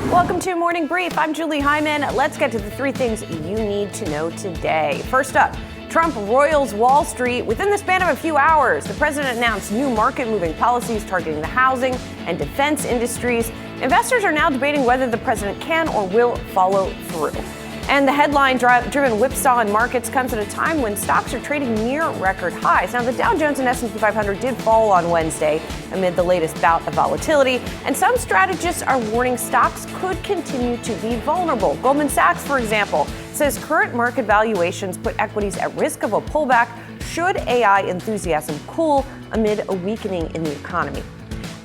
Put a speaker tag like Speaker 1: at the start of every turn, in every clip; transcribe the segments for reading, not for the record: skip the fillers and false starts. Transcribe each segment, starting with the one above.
Speaker 1: Welcome to Morning Brief. I'm Julie Hyman. Let's get to the three things you need to know today. First up, Trump roils Wall Street within the span of a few hours. The president announced new market-moving policies targeting the housing and defense industries. Investors are now debating whether the president can or will follow through. And the headline-driven whipsaw in markets comes at a time when stocks are trading near record highs. Now, the Dow Jones and S&P 500 did fall on Wednesday amid the latest bout of volatility, and some strategists are warning stocks could continue to be vulnerable. Goldman Sachs, for example, says current market valuations put equities at risk of a pullback should AI enthusiasm cool amid a weakening in the economy.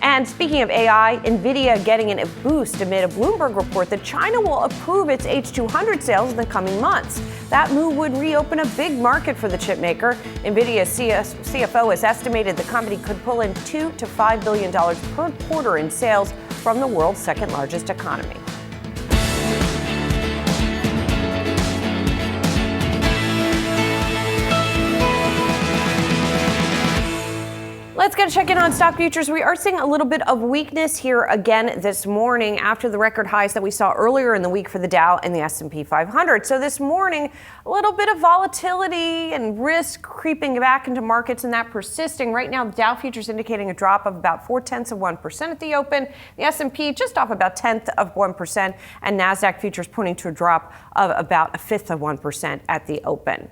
Speaker 1: And speaking of AI, Nvidia getting a boost amid a Bloomberg report that China will approve its H200 sales in the coming months. That move would reopen a big market for the chipmaker. Nvidia's CFO has estimated the company could pull in $2 to $5 billion per quarter in sales from the world's second largest economy. Let's get a check in on stock futures. We are seeing a little bit of weakness here again this morning after the record highs that we saw earlier in the week for the Dow and the S&P 500. So this morning, a little bit of volatility and risk creeping back into markets and that persisting. Right now, the Dow futures indicating a drop of about 0.4% at the open. The S&P just off about 0.1%, and NASDAQ futures pointing to a drop of about 0.5% at the open.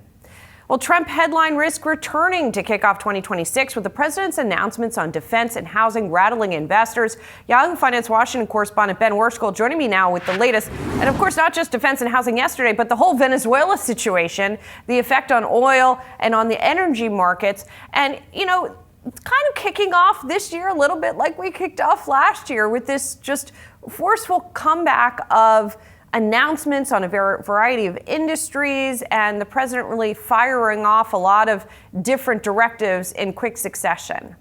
Speaker 1: Well, Trump headline risk returning to kick off 2026 with the president's announcements on defense and housing rattling investors. Yahoo Finance Washington correspondent Ben Wershkul joining me now with the latest. And of course, not just defense and housing yesterday, but the whole Venezuela situation, the effect on oil and on the energy markets. And, you know, it's kind of kicking off this year a little bit like we kicked off last year with this just forceful comeback of announcements on a variety of industries, and the president really firing off a lot of different directives in quick succession.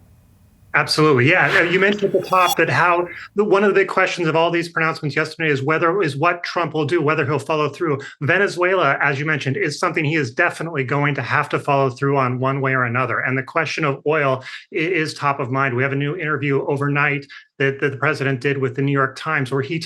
Speaker 2: Absolutely. Yeah. You mentioned at the top that one of the big questions of all these pronouncements yesterday is what Trump will do, whether he'll follow through. Venezuela, as you mentioned, is something he is definitely going to have to follow through on one way or another. And the question of oil is top of mind. We have a new interview overnight that the president did with the New York Times, where he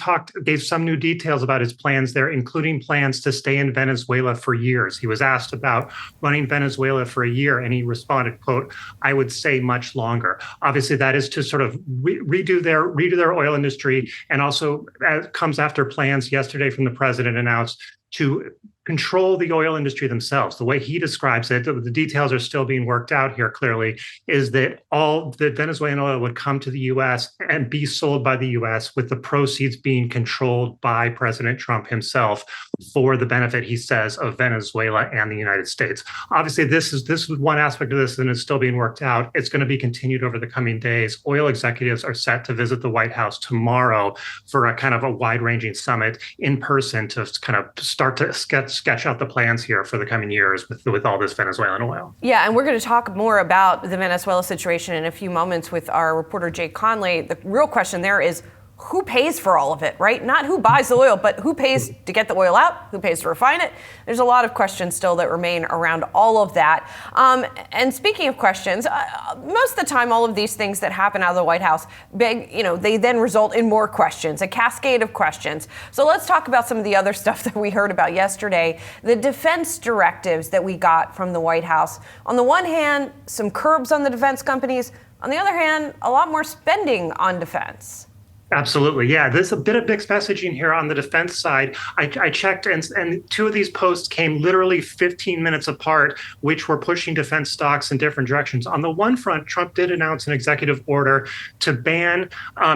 Speaker 2: gave some new details about his plans there, including plans to stay in Venezuela for years. He was asked about running Venezuela for a year, and he responded, quote, "I would say much longer." Obviously, that is to sort of redo their oil industry, and also comes after plans yesterday from the president announced to control the oil industry themselves. The way he describes it, the details are still being worked out here clearly, is that all the Venezuelan oil would come to the U.S. and be sold by the U.S. with the proceeds being controlled by President Trump himself for the benefit, he says, of Venezuela and the United States. Obviously, this is one aspect of this, and it's still being worked out. It's going to be continued over the coming days. Oil executives are set to visit the White House tomorrow for a kind of a wide-ranging summit in person to kind of start to sketch out the plans here for the coming years with all this Venezuelan oil.
Speaker 1: Yeah, and we're going to talk more about the Venezuela situation in a few moments with our reporter Jake Conley. The real question there is, who pays for all of it, right? Not who buys the oil, but who pays to get the oil out, who pays to refine it. There's a lot of questions still that remain around all of that. And speaking of questions, most of the time, all of these things that happen out of the White House, they then result in more questions, a cascade of questions. So let's talk about some of the other stuff that we heard about yesterday, the defense directives that we got from the White House. On the one hand, some curbs on the defense companies. On the other hand, a lot more spending on defense.
Speaker 2: Absolutely. Yeah, there's a bit of mixed messaging here on the defense side. I checked, and two of these posts came literally 15 minutes apart, which were pushing defense stocks in different directions. On the one front, Trump did announce an executive order to ban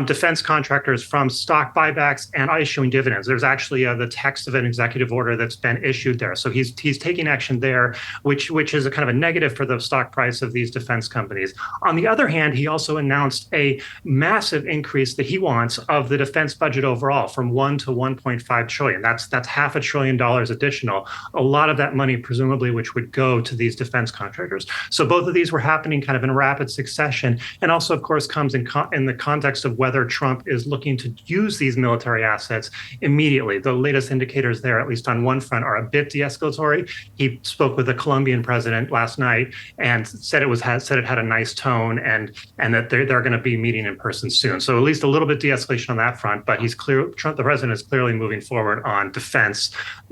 Speaker 2: defense contractors from stock buybacks and issuing dividends. There's actually the text of an executive order that's been issued there. So he's taking action there, which is a kind of a negative for the stock price of these defense companies. On the other hand, he also announced a massive increase that he wants of the defense budget overall from $1 to $1.5 trillion. That's $500 billion additional. A lot of that money, presumably, which would go to these defense contractors. So both of these were happening kind of in rapid succession, and also, of course, comes in the context of whether Trump is looking to use these military assets immediately. The latest indicators there, at least on one front, are a bit de-escalatory. He spoke with the Colombian president last night and said it had a nice tone, and that they're going to be meeting in person soon. So at least a little bit de-escalation on that front, but the president is clearly moving forward on defense,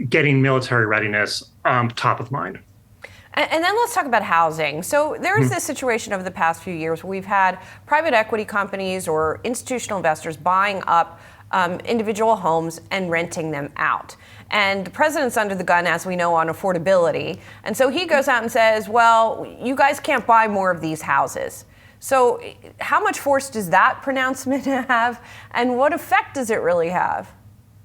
Speaker 2: getting military readiness top of mind.
Speaker 1: And then let's talk about housing. So there is this situation over the past few years where we've had private equity companies or institutional investors buying up individual homes and renting them out. And the president's under the gun, as we know, on affordability. And so he goes out and says, well, you guys can't buy more of these houses. So how much force does that pronouncement have? And what effect does it really have?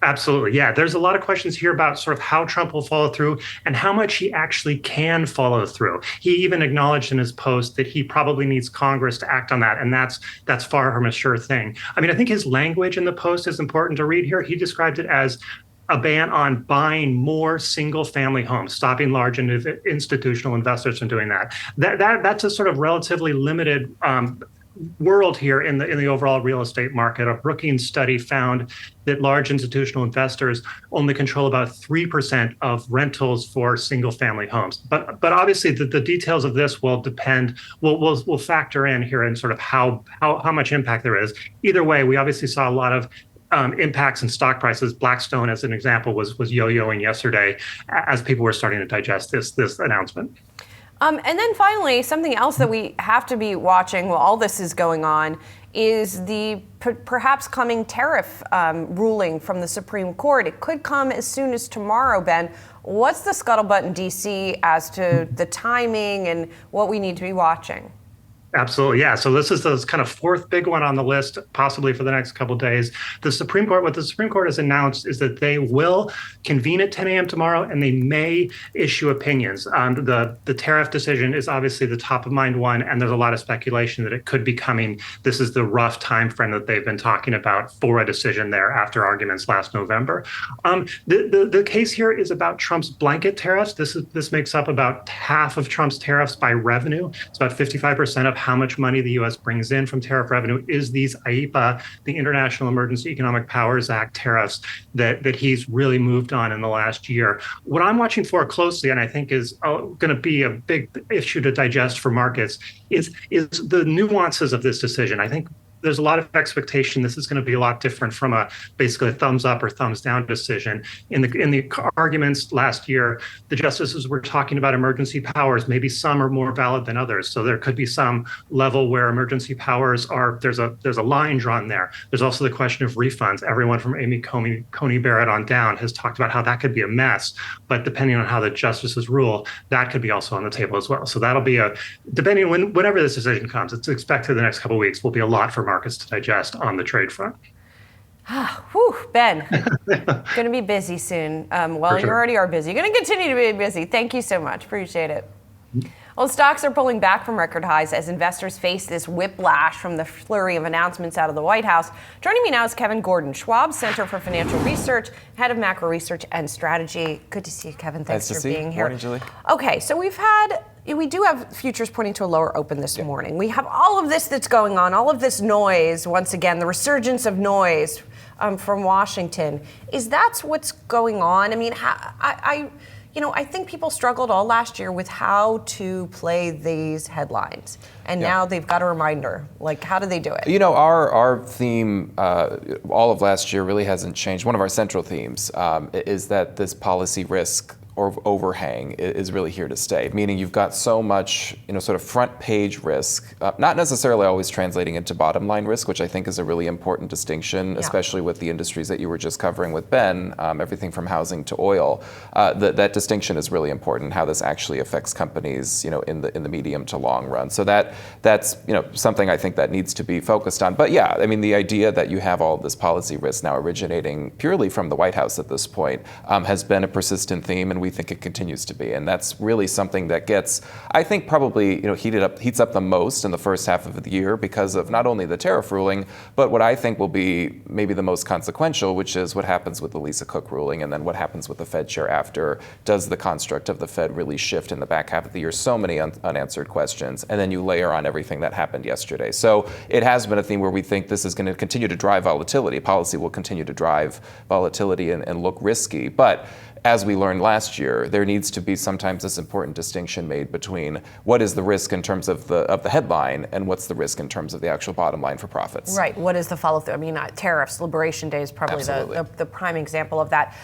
Speaker 2: Absolutely. Yeah. There's a lot of questions here about sort of how Trump will follow through and how much he actually can follow through. He even acknowledged in his post that he probably needs Congress to act on that. And that's far from a sure thing. I mean, I think his language in the post is important to read here. He described it as a ban on buying more single family homes, stopping large institutional investors from doing that. That's a sort of relatively limited world here in the overall real estate market. A Brookings study found that large institutional investors only control about 3% of rentals for single family homes. But obviously the details of this will depend, will factor in here in sort of how much impact there is. Either way, we obviously saw a lot of impacts in stock prices. Blackstone, as an example, was yo-yoing yesterday as people were starting to digest this announcement.
Speaker 1: And then finally, something else that we have to be watching while all this is going on is the perhaps coming tariff ruling from the Supreme Court. It could come as soon as tomorrow, Ben. What's the scuttlebutt in D.C. as to the timing and what we need to be watching?
Speaker 2: Absolutely. Yeah. So this is the kind of fourth big one on the list, possibly for the next couple of days. What the Supreme Court has announced is that they will convene at 10 a.m. tomorrow, and they may issue opinions. The tariff decision is obviously the top of mind one, and there's a lot of speculation that it could be coming. This is the rough time frame that they've been talking about for a decision there after arguments last November. The case here is about Trump's blanket tariffs. This makes up about half of Trump's tariffs by revenue. It's about 55% of how much money the U.S. brings in from tariff revenue is these IEEPA, the International Emergency Economic Powers Act tariffs that he's really moved on in the last year. What I'm watching for closely, and I think is going to be a big issue to digest for markets, is the nuances of this decision. I think there's a lot of expectation this is going to be a lot different from basically a thumbs up or thumbs down decision. In the arguments last year, the justices were talking about emergency powers. Maybe some are more valid than others. So there could be some level where emergency powers there's a line drawn there. There's also the question of refunds. Everyone from Amy Coney Barrett on down has talked about how that could be a mess. But depending on how the justices rule, that could be also on the table as well. So that'll be depending whenever this decision comes, it's expected the next couple of weeks will be a lot for markets to digest on the trade front.
Speaker 1: Whew, Ben, going to be busy soon. Well, you already are busy. You're going to continue to be busy. Thank you so much. Appreciate it. Well, stocks are pulling back from record highs as investors face this whiplash from the flurry of announcements out of the White House. Joining me now is Kevin Gordon, Schwab Center for Financial Research, head of macro research and strategy. Good to see you, Kevin. Thanks for being here.
Speaker 3: Morning, Julie.
Speaker 1: Okay, so we do have futures pointing to a lower open this morning. We have all of this that's going on, all of this noise, once again, the resurgence of noise from Washington. Is that what's going on? I mean, I think people struggled all last year with how to play these headlines. And now they've got a reminder. Like, how do they do it?
Speaker 3: You know, our theme all of last year really hasn't changed. One of our central themes is that this policy risk or overhang is really here to stay, meaning you've got so much, sort of front page risk, not necessarily always translating into bottom line risk, which I think is a really important distinction, especially with the industries that you were just covering with Ben, everything from housing to oil. That distinction is really important, how this actually affects companies, in the medium to long run. So that's something I think that needs to be focused on. But yeah, I mean, the idea that you have all this policy risk now originating purely from the White House at this point has been a persistent theme, and we think it continues to be. And that's really something that gets, I think, probably heats up the most in the first half of the year because of not only the tariff ruling, but what I think will be maybe the most consequential, which is what happens with the Lisa Cook ruling and then what happens with the Fed chair after. Does the construct of the Fed really shift in the back half of the year? So many unanswered questions. And then you layer on everything that happened yesterday. So it has been a theme where we think this is going to continue to drive volatility. Policy will continue to drive volatility and look risky. But as we learned last year, there needs to be sometimes this important distinction made between what is the risk in terms of the headline and what's the risk in terms of the actual bottom line for profits.
Speaker 1: Right. What is the follow-through? I mean, tariffs, Liberation Day is probably the prime example of that.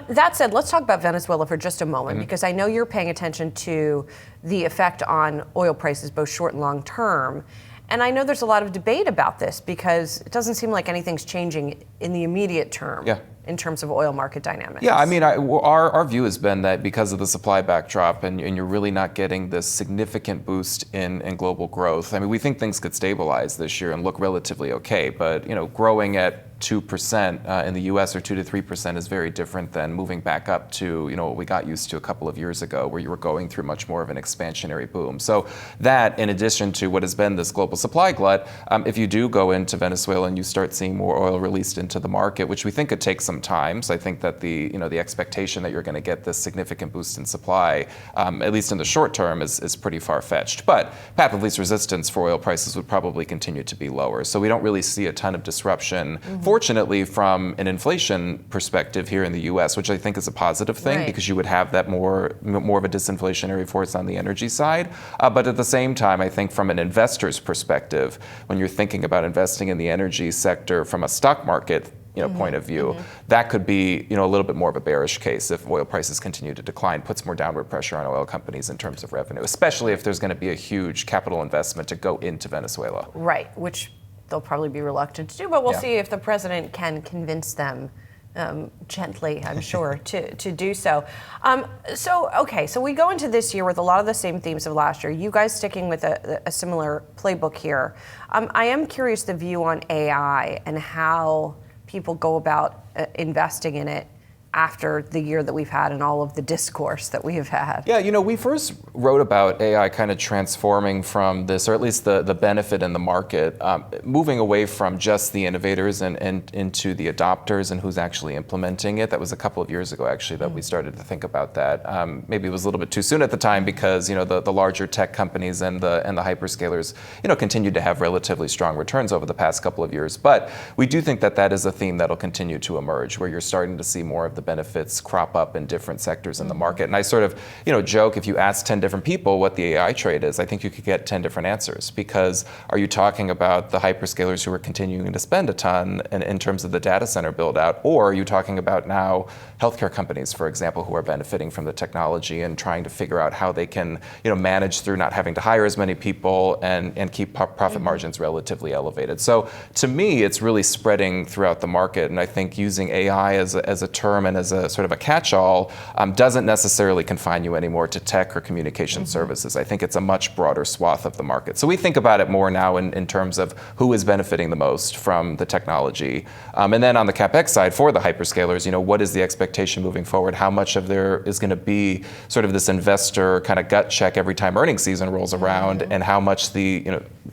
Speaker 1: That said, let's talk about Venezuela for just a moment, because I know you're paying attention to the effect on oil prices, both short and long term. And I know there's a lot of debate about this because it doesn't seem like anything's changing in the immediate term in terms of oil market dynamics.
Speaker 3: Yeah, I mean, our view has been that because of the supply backdrop and you're really not getting this significant boost in global growth. I mean, we think things could stabilize this year and look relatively okay, but growing at 2% in the U.S. or 2 to 3% is very different than moving back up to what we got used to a couple of years ago, where you were going through much more of an expansionary boom. So that, in addition to what has been this global supply glut, if you do go into Venezuela and you start seeing more oil released into the market, which we think could take some time. So I think that the expectation that you're going to get this significant boost in supply, at least in the short term, is pretty far-fetched. But path of least resistance for oil prices would probably continue to be lower. So we don't really see a ton of disruption. Fortunately, from an inflation perspective here in the U.S., which I think is a positive thing, because you would have that more of a disinflationary force on the energy side. But at the same time, I think from an investor's perspective, when you're thinking about investing in the energy sector from a stock market point of view, that could be a little bit more of a bearish case if oil prices continue to decline, puts more downward pressure on oil companies in terms of revenue, especially if there's going to be a huge capital investment to go into Venezuela.
Speaker 1: Right, which they'll probably be reluctant to do, but we'll see if the president can convince them gently, I'm sure, to do so. So we go into this year with a lot of the same themes of last year. You guys sticking with a similar playbook here. I am curious the view on AI and how people go about investing in it after the year that we've had and all of the discourse that we have had.
Speaker 3: Yeah, we first wrote about AI kind of transforming from this, or at least the benefit in the market, moving away from just the innovators and into the adopters and who's actually implementing it. That was a couple of years ago, actually, that we started to think about that. Maybe it was a little bit too soon at the time because the larger tech companies and the hyperscalers continued to have relatively strong returns over the past couple of years. But we do think that is a theme that'll continue to emerge, where you're starting to see more of the benefits crop up in different sectors in the market. And I sort of, joke, if you ask 10 different people what the AI trade is, I think you could get 10 different answers. Because are you talking about the hyperscalers who are continuing to spend a ton in terms of the data center build out, or are you talking about now healthcare companies, for example, who are benefiting from the technology and trying to figure out how they can, manage through not having to hire as many people and keep profit margins relatively elevated. So to me, it's really spreading throughout the market. And I think using AI as a term and as a sort of a catch-all doesn't necessarily confine you anymore to tech or communication services. I think it's a much broader swath of the market. So we think about it more now in terms of who is benefiting the most from the technology. And then on the CapEx side for the hyperscalers, what is the expectation moving forward? How much of there is going to be sort of this investor kind of gut check every time earnings season rolls around, and how much the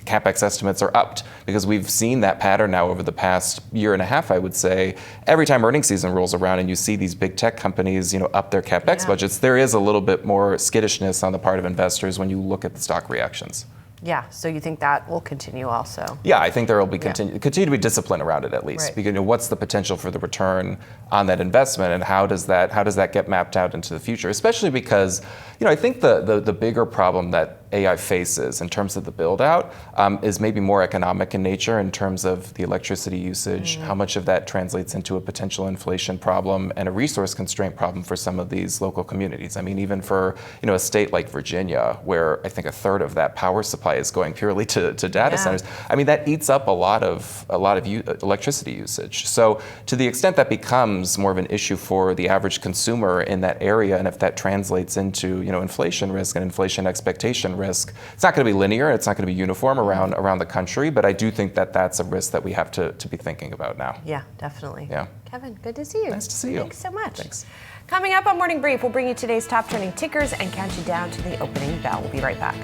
Speaker 3: CapEx estimates are upped? Because we've seen that pattern now over the past year and a half, I would say. Every time earnings season rolls around and you see these big tech companies, up their CapEx budgets, there is a little bit more skittishness on the part of investors when you look at the stock reactions.
Speaker 1: Yeah, so you think that will continue also?
Speaker 3: Yeah, I think there will be continue to be discipline around it at least.
Speaker 1: Right.
Speaker 3: Because what's the potential for the return on that investment, and how does that get mapped out into the future? Especially because I think the bigger problem that AI faces in terms of the build out is maybe more economic in nature in terms of the electricity usage, how much of that translates into a potential inflation problem and a resource constraint problem for some of these local communities. I mean, even for a state like Virginia, where I think a third of that power supply is going purely to data centers. I mean, that eats up a lot of electricity usage. So to the extent that becomes more of an issue for the average consumer in that area, and if that translates into inflation risk and inflation expectation risk, it's not going to be linear, it's not going to be uniform around the country, but I do think that that's a risk that we have to be thinking about now.
Speaker 1: Yeah, definitely.
Speaker 3: Yeah.
Speaker 1: Kevin, good to see you.
Speaker 3: Nice to see you.
Speaker 1: Thanks so much.
Speaker 3: Thanks.
Speaker 1: Coming up on Morning Brief, we'll bring you today's top trending tickers and count you down to the opening bell. We'll be right back.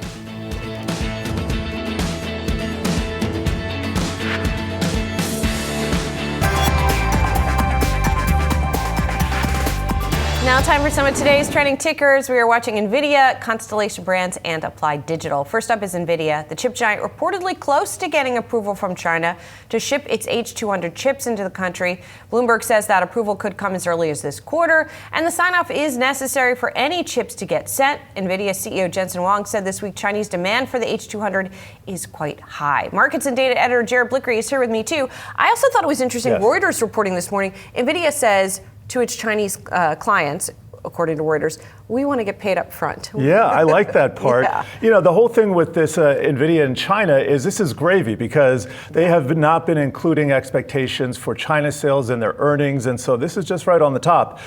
Speaker 1: Now time for some of today's trending tickers. We are watching Nvidia, Constellation Brands, and Applied Digital. First up is Nvidia. The chip giant reportedly close to getting approval from China to ship its H200 chips into the country. Bloomberg says that approval could come as early as this quarter, and the sign-off is necessary for any chips to get sent. Nvidia CEO Jensen Huang said this week Chinese demand for the H200 is quite high. Markets and data editor Jared Blikre is here with me too. I also thought it was interesting, yes. Reuters reporting this morning, Nvidia says to its Chinese clients, according to Reuters, we want to get paid up front.
Speaker 4: Yeah, I like that part.
Speaker 1: Yeah.
Speaker 4: You know, the whole thing with this Nvidia in China is this is gravy because they have not been including expectations for China sales in their earnings. And so this is just right on the top.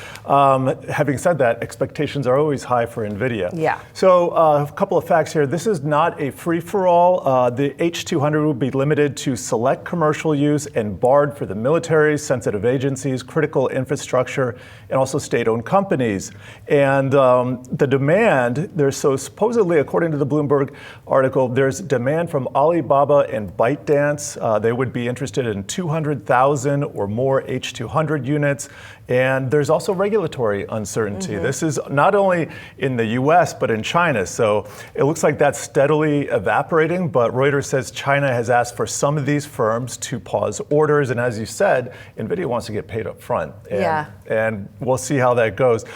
Speaker 4: Having said that, expectations are always high for Nvidia.
Speaker 1: Yeah.
Speaker 4: So a couple of facts here. This is not a free-for-all. The H200 will be limited to select commercial use and barred for the military, sensitive agencies, critical infrastructure, and also state-owned companies. And the demand, there's so supposedly, according to the Bloomberg article, there's demand from Alibaba and ByteDance. They would be interested in 200,000 or more H200 units. And there's also regulatory uncertainty. Mm-hmm. This is not only in the US, but in China. So it looks like that's steadily evaporating, but Reuters says China has asked for some of these firms to pause orders. And as you said, Nvidia wants to get paid up front. And we'll see how that goes.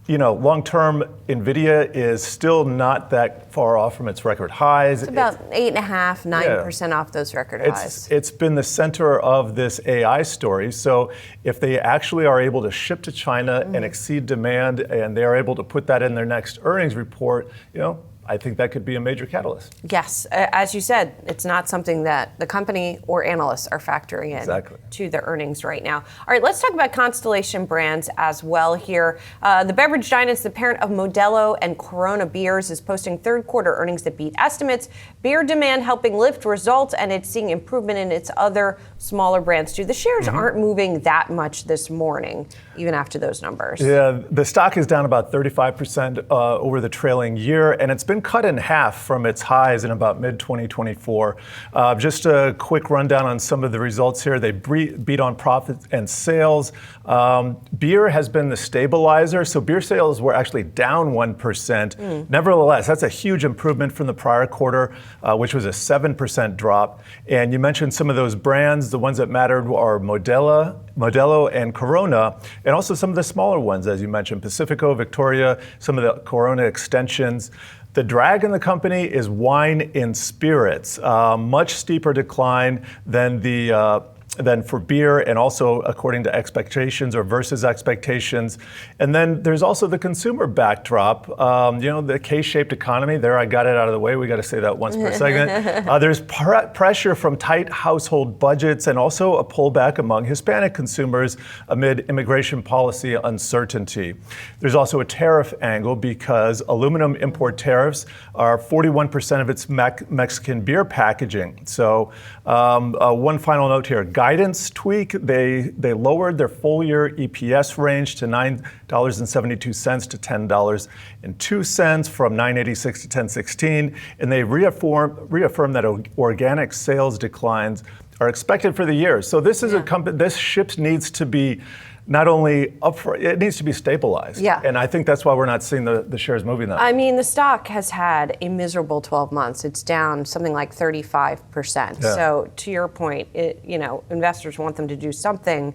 Speaker 4: You know, long-term, Nvidia is still not that far off from its record highs.
Speaker 1: It's about 8.5%, 9% off those record highs.
Speaker 4: It's been the center of this AI story. So if they actually are able to ship to China and exceed demand, and they are able to put that in their next earnings report, you know, I think that could be a major catalyst.
Speaker 1: Yes, as you said, it's not something that the company or analysts are factoring in to the earnings right now. All right, let's talk about Constellation Brands as well here. The beverage giant is the parent of Modelo and Corona beers, is posting third quarter earnings that beat estimates. Beer demand helping lift results, and it's seeing improvement in its other smaller brands too. The shares aren't moving that much this morning, even after those numbers.
Speaker 4: Yeah, the stock is down about 35% over the trailing year, and it's been cut in half from its highs in about mid-2024. Just a quick rundown on some of the results here. They beat on profits and sales. Beer has been the stabilizer, so beer sales were actually down 1%. Nevertheless, that's a huge improvement from the prior quarter, which was a 7% drop. And you mentioned some of those brands. The ones that mattered are Modelo and Corona, and also some of the smaller ones, as you mentioned, Pacifico, Victoria, some of the Corona extensions. The drag in the company is wine and spirits, much steeper decline than for beer, and also according to expectations or versus expectations. And then there's also the consumer backdrop. You know, the K-shaped economy. There, I got it out of the way. We got to say that once per segment. There's pressure from tight household budgets and also a pullback among Hispanic consumers amid immigration policy uncertainty. There's also a tariff angle because aluminum import tariffs are 41% of its Mexican beer packaging. So one final note here. Guidance tweak, they lowered their full year EPS range to $9.72 to $10.02 from $9.86 to $10.16, and they reaffirmed that organic sales declines are expected for the year. So this is a company, this ship needs to be not only up for, it needs to be stabilized.
Speaker 1: Yeah.
Speaker 4: And I think that's why we're not seeing the shares moving that.
Speaker 1: I mean, the stock has had a miserable 12 months. It's down something like 35%.
Speaker 4: Yeah.
Speaker 1: So to your point, investors want them to do something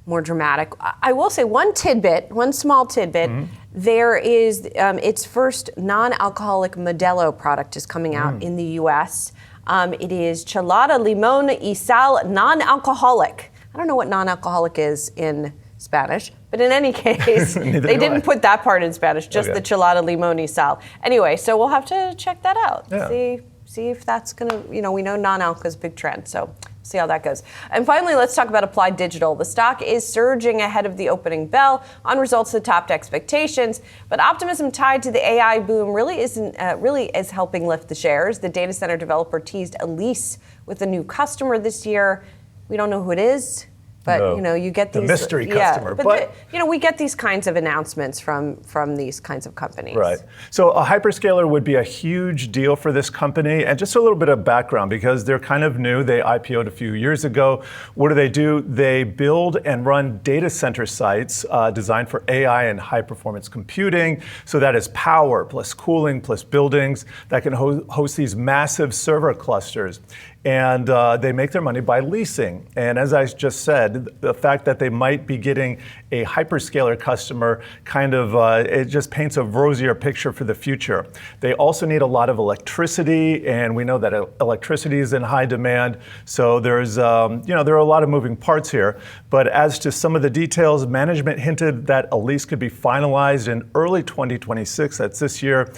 Speaker 1: more dramatic. I will say one small tidbit. There is its first non-alcoholic Modelo product is coming out in the US. It is Chelada Limon y Sal non-alcoholic. I don't know what non-alcoholic is in Spanish, but in any case, they didn't put that part in Spanish, just the Chelada Limon y Sal. Anyway, so we'll have to check that out.
Speaker 4: Yeah.
Speaker 1: See if that's gonna, we know non-alc is a big trend, so see how that goes. And finally, let's talk about Applied Digital. The stock is surging ahead of the opening bell on results that topped expectations, but optimism tied to the AI boom really is helping lift the shares. The data center developer teased a lease with a new customer this year. We don't know who it is. But
Speaker 4: No.
Speaker 1: you get
Speaker 4: The
Speaker 1: these
Speaker 4: mystery customer.
Speaker 1: But we get these kinds of announcements from these kinds of companies.
Speaker 4: Right. So a hyperscaler would be a huge deal for this company. And just a little bit of background, because they're kind of new. They IPO'd a few years ago. What do? They build and run data center sites designed for AI and high performance computing. So that is power plus cooling plus buildings that can host these massive server clusters. And they make their money by leasing. And as I just said, the fact that they might be getting a hyperscaler customer kind of, it just paints a rosier picture for the future. They also need a lot of electricity, and we know that electricity is in high demand. So there's, there are a lot of moving parts here. But as to some of the details, management hinted that a lease could be finalized in early 2026. That's this year.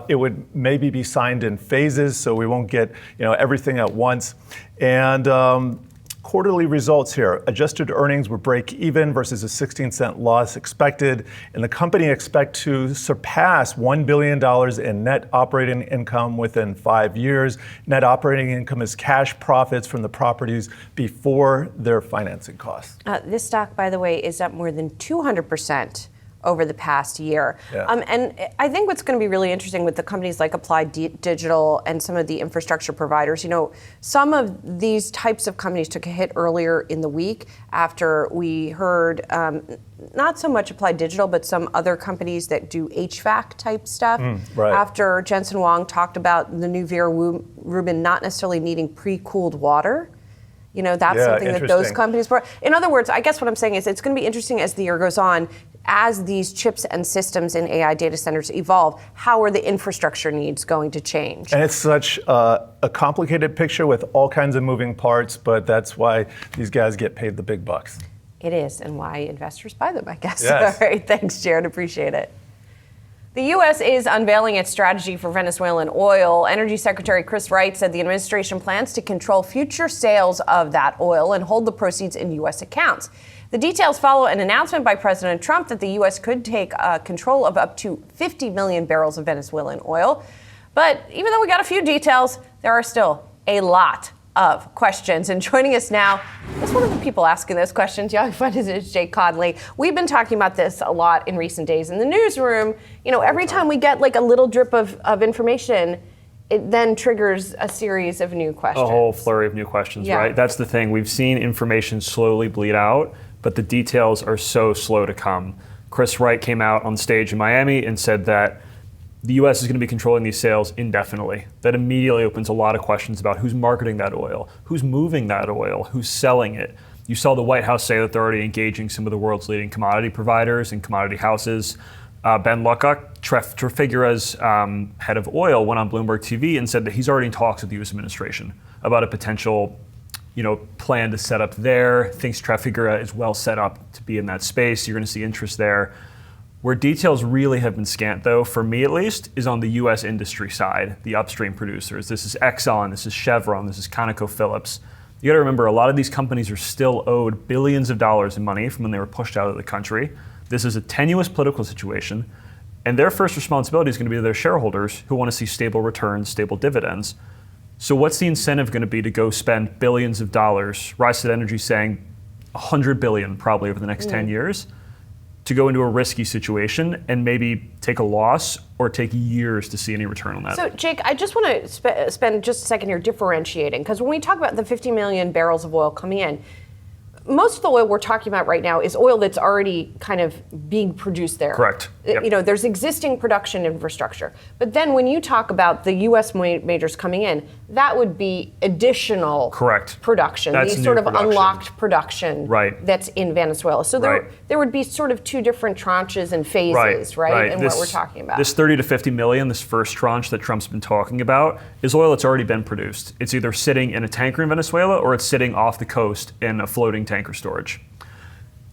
Speaker 4: It would maybe be signed in phases, so we won't get, everything at once. And quarterly results here. Adjusted earnings were break even versus a 16-cent loss expected. And the company expects to surpass $1 billion in net operating income within 5 years. Net operating income is cash profits from the properties before their financing costs.
Speaker 1: This stock, by the way, is up more than 200% over the past year.
Speaker 4: Yeah.
Speaker 1: And I think what's going to be really interesting with the companies like Applied Digital and some of the infrastructure providers, some of these types of companies took a hit earlier in the week after we heard not so much Applied Digital, but some other companies that do HVAC type stuff.
Speaker 4: Right.
Speaker 1: After Jensen Huang talked about the new Vera Rubin not necessarily needing pre-cooled water. That's something that those companies brought. In other words, I guess what I'm saying is it's going to be interesting as the year goes on, as these chips and systems in AI data centers evolve, how are the infrastructure needs going to change?
Speaker 4: And it's such a complicated picture with all kinds of moving parts, but that's why these guys get paid the big bucks.
Speaker 1: It is, and why investors buy them, I guess.
Speaker 4: Yes.
Speaker 1: All right, thanks, Jared, appreciate it. The U.S. is unveiling its strategy for Venezuelan oil. Energy Secretary Chris Wright said the administration plans to control future sales of that oil and hold the proceeds in U.S. accounts. The details follow an announcement by President Trump that the U.S. could take control of up to 50 million barrels of Venezuelan oil. But even though we got a few details, there are still a lot of questions. And joining us now is one of the people asking those questions. Yahoo Finance, Jake Conley. We've been talking about this a lot in recent days in the newsroom. Every time we get like a little drip of information, it then triggers a series of new questions.
Speaker 5: A whole flurry of new questions,
Speaker 1: Yeah.
Speaker 5: right? That's the thing. We've seen information slowly bleed out, but the details are so slow to come. Chris Wright came out on stage in Miami and said that the U.S. is going to be controlling these sales indefinitely. That immediately opens a lot of questions about who's marketing that oil, who's moving that oil, who's selling it. You saw the White House say that they're already engaging some of the world's leading commodity providers and commodity houses. Ben Wershkul, Trafigura's head of oil, went on Bloomberg TV and said that he's already in talks with the U.S. administration about a potential plan to set up there. Thinks Trafigura is well set up to be in that space. You're going to see interest there. Where details really have been scant, though, for me at least, is on the U.S. industry side, the upstream producers. This is Exxon, this is Chevron, this is ConocoPhillips. You got to remember, a lot of these companies are still owed billions of dollars in money from when they were pushed out of the country. This is a tenuous political situation, and their first responsibility is going to be to their shareholders who want to see stable returns, stable dividends. So what's the incentive going to be to go spend billions of dollars? Rystad Energy saying $100 billion probably over the next 10 years to go into a risky situation and maybe take a loss or take years to see any return on that.
Speaker 1: So, Jake, I just want to spend just a second here differentiating, because when we talk about the 50 million barrels of oil coming in, most of the oil we're talking about right now is oil that's already kind of being produced there.
Speaker 5: Correct. Yep.
Speaker 1: There's existing production infrastructure. But then when you talk about the U.S. majors coming in, that would be additional
Speaker 5: Correct.
Speaker 1: production.
Speaker 5: That's
Speaker 1: These sort of
Speaker 5: production.
Speaker 1: Unlocked production
Speaker 5: Right.
Speaker 1: that's in Venezuela. So there would be sort of two different tranches and phases, right? In what we're talking about.
Speaker 5: This 30 to 50 million, this first tranche that Trump's been talking about, is oil that's already been produced. It's either sitting in a tanker in Venezuela or it's sitting off the coast in a floating tanker storage.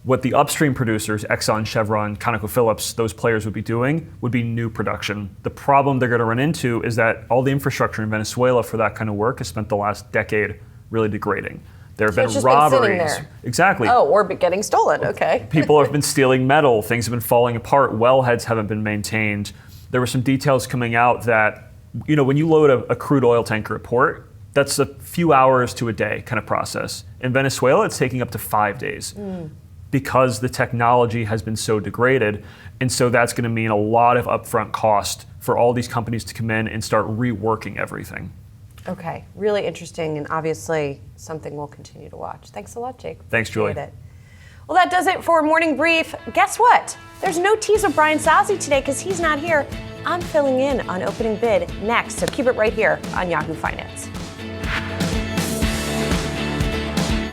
Speaker 5: What the upstream producers, Exxon, Chevron, ConocoPhillips, those players would be doing would be new production. The problem they're going to run into is that all the infrastructure in Venezuela for that kind of work has spent the last decade really degrading. There have been robberies.
Speaker 1: Been sitting there.
Speaker 5: Exactly.
Speaker 1: Oh, or getting stolen. Okay.
Speaker 5: People have been stealing metal. Things have been falling apart. Wellheads haven't been maintained. There were some details coming out that, when you load a crude oil tanker at port, That's a few hours to a day kind of process. In Venezuela, it's taking up to 5 days because the technology has been so degraded. And so that's going to mean a lot of upfront cost for all these companies to come in and start reworking everything.
Speaker 1: Okay, really interesting, and obviously something we'll continue to watch. Thanks a lot, Jake.
Speaker 5: Thanks, Julie.
Speaker 1: Appreciate it. Well, that does it for Morning Brief. Guess what? There's no tease with Brian Sozzi today because he's not here. I'm filling in on opening bid next, so keep it right here on Yahoo Finance.